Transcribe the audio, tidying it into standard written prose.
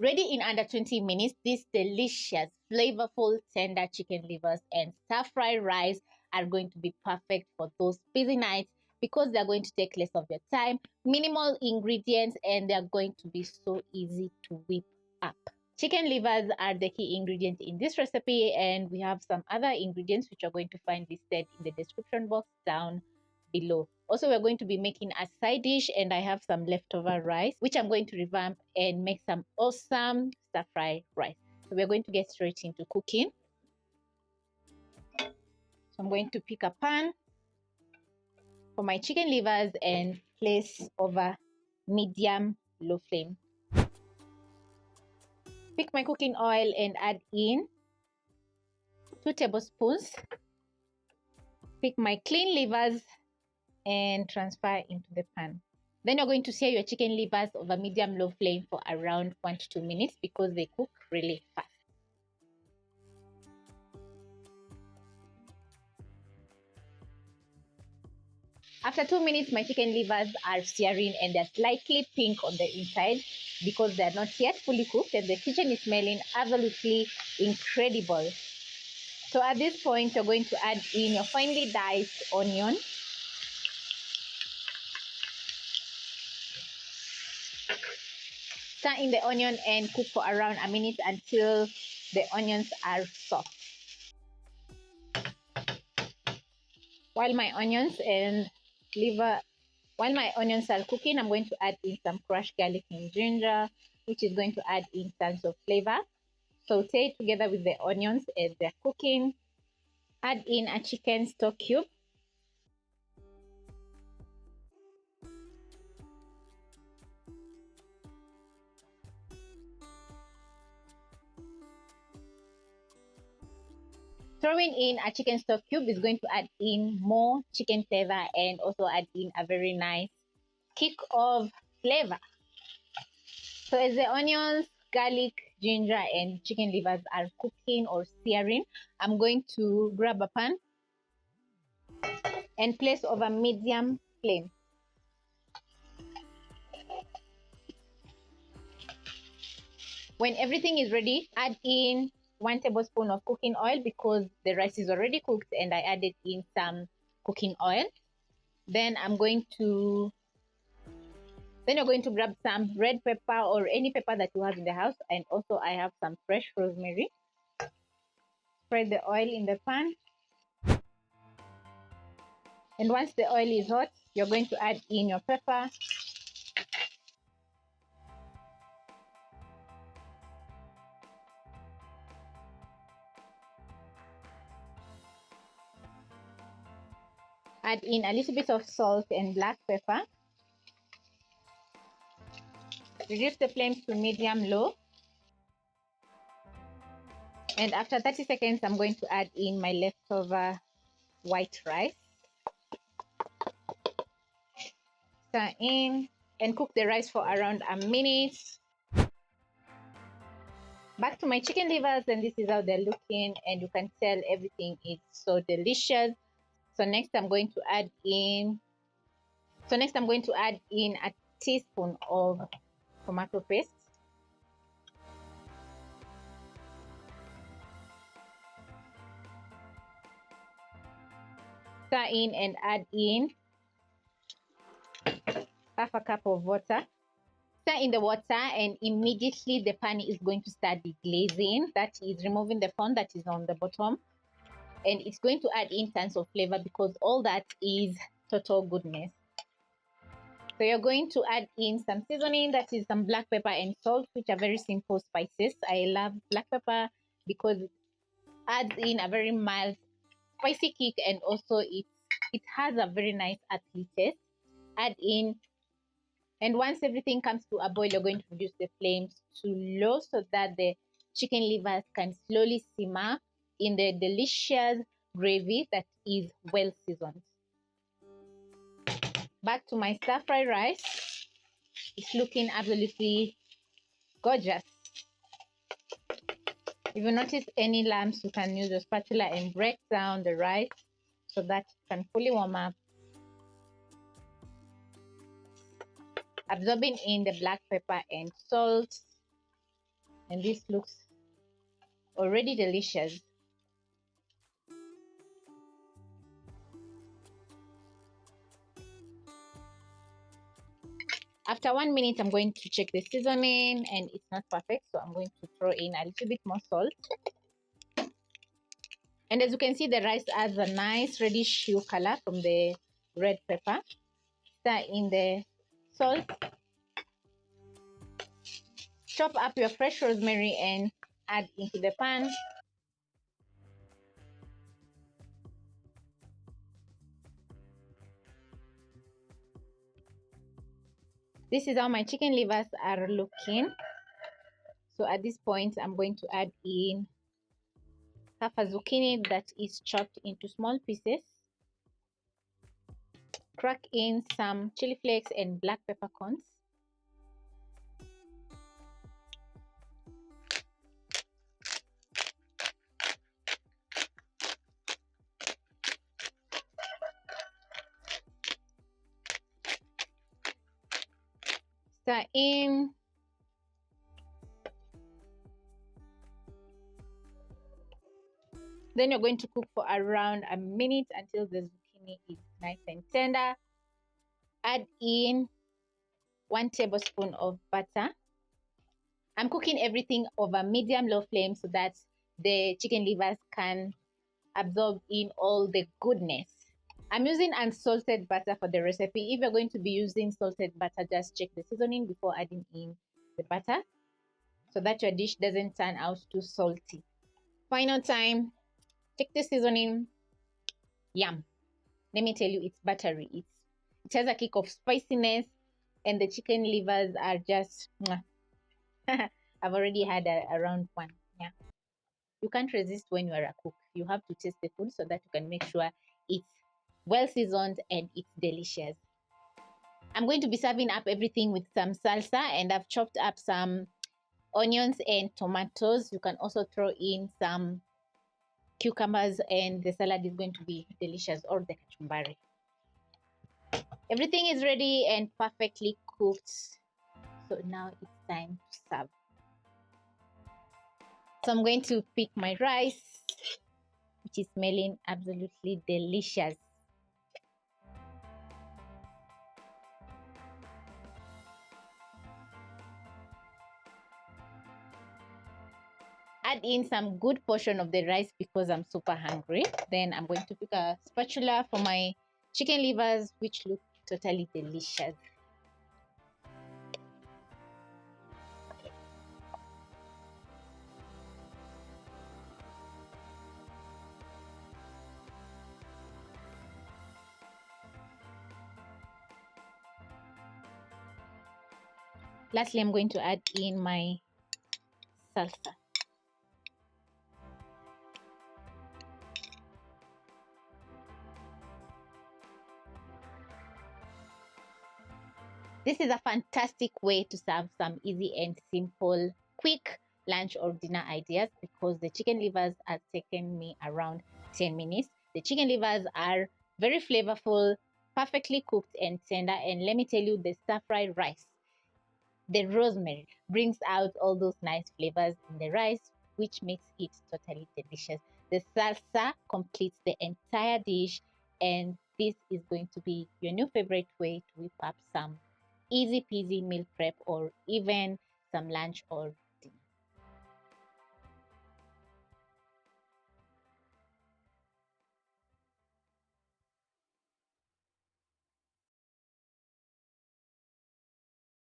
Ready in under 20 minutes, these delicious, flavorful, tender chicken livers and stir-fried rice are going to be perfect for those busy nights because they're going to take less of your time, minimal ingredients, and they're going to be so easy to whip up. Chicken livers are the key ingredient in this recipe, and we have some other ingredients which are going to find listed in the description box down below. Also, we're going to be making a side dish, and I have some leftover rice which I'm going to revamp and make some awesome stir fry rice. So we're going to get straight into cooking. So I'm going to pick a pan for my chicken livers and place over medium low flame. Pick my cooking oil and add in 2 tablespoons. Pick my clean livers and transfer into the pan. Then you're going to sear your chicken livers over medium low flame for around 1 to 2 minutes because they cook really fast. After 2 minutes, my chicken livers are searing and they're slightly pink on the inside because they're not yet fully cooked, and the kitchen is smelling absolutely incredible. So at this point, you're going to add in your finely diced onion. Stir in the onion and cook for around a minute until the onions are soft. While my onions are cooking, I'm going to add in some crushed garlic and ginger, which is going to add in tons of flavor. Saute it together with the onions as they're cooking. Add in a chicken stock cube. Throwing in a chicken stock cube is going to add in more chicken flavor and also add in a very nice kick of flavor. So as the onions, garlic, ginger, and chicken livers are cooking or searing, I'm going to grab a pan and place over medium flame. When everything is ready, add in 1 tablespoon of cooking oil because the rice is already cooked and I added in some cooking oil. Then you're going to grab some red pepper or any pepper that you have in the house, and also I have some fresh rosemary. Spread the oil in the pan. And once the oil is hot, you're going to add in your pepper. Add in a little bit of salt and black pepper. Reduce the flame to medium-low. And after 30 seconds, I'm going to add in my leftover white rice. Stir in and cook the rice for around a minute. Back to my chicken livers, and this is how they're looking, and you can tell everything is so delicious. So next I'm going to add in a teaspoon of tomato paste. Stir in and add in half a cup of water. Stir in the water and immediately the pan is going to start deglazing. That is removing the foam that is on the bottom. And it's going to add in tons of flavor because all that is total goodness. So you're going to add in some seasoning, that is some black pepper and salt, which are very simple spices. I love black pepper because it adds in a very mild spicy kick, and also it has a very nice earthy taste. Add in, and once everything comes to a boil, you're going to reduce the flames to low so that the chicken livers can slowly simmer in the delicious gravy that is well seasoned. Back to my stir fry rice. It's looking absolutely gorgeous. If you notice any lumps, you can use a spatula and break down the rice so that it can fully warm up, absorbing in the black pepper and salt. And this looks already delicious. After 1 minute, I'm going to check the seasoning, and it's not perfect, so I'm going to throw in a little bit more salt. And as you can see, the rice adds a nice reddish hue color from the red pepper. Stir in the salt. Chop up your fresh rosemary and add into the pan. This is how my chicken livers are looking. So at this point, I'm going to add in half a zucchini that is chopped into small pieces. Crack in some chili flakes and black peppercorns. Stir in. Then you're going to cook for around a minute until the zucchini is nice and tender. Add in 1 tablespoon of butter. I'm cooking everything over medium-low flame so that the chicken livers can absorb in all the goodness. I'm using unsalted butter for the recipe. If you're going to be using salted butter, just check the seasoning before adding in the butter so that your dish doesn't turn out too salty. Final time, check the seasoning. Yum. Let me tell you, it's buttery. It has a kick of spiciness, and the chicken livers are just I've already had a round one. Yeah, you can't resist when you are a cook. You have to taste the food so that you can make sure it's well seasoned and it's delicious. I'm going to be serving up everything with some salsa, and I've chopped up some onions and tomatoes. You can also throw in some cucumbers, and the salad is going to be delicious, or the kachumbari. Everything is ready and perfectly cooked. So now it's time to serve. So I'm going to pick my rice, which is smelling absolutely delicious. Add in some good portion of the rice because I'm super hungry. Then I'm going to pick a spatula for my chicken livers, which look totally delicious. Lastly, I'm going to add in my salsa. This is a fantastic way to serve some easy and simple, quick lunch or dinner ideas because the chicken livers have taken me around 10 minutes. The chicken livers are very flavorful, perfectly cooked and tender. And let me tell you, the stir-fried rice, the rosemary brings out all those nice flavors in the rice, which makes it totally delicious. The salsa completes the entire dish, and this is going to be your new favorite way to whip up some easy peasy meal prep or even some lunch or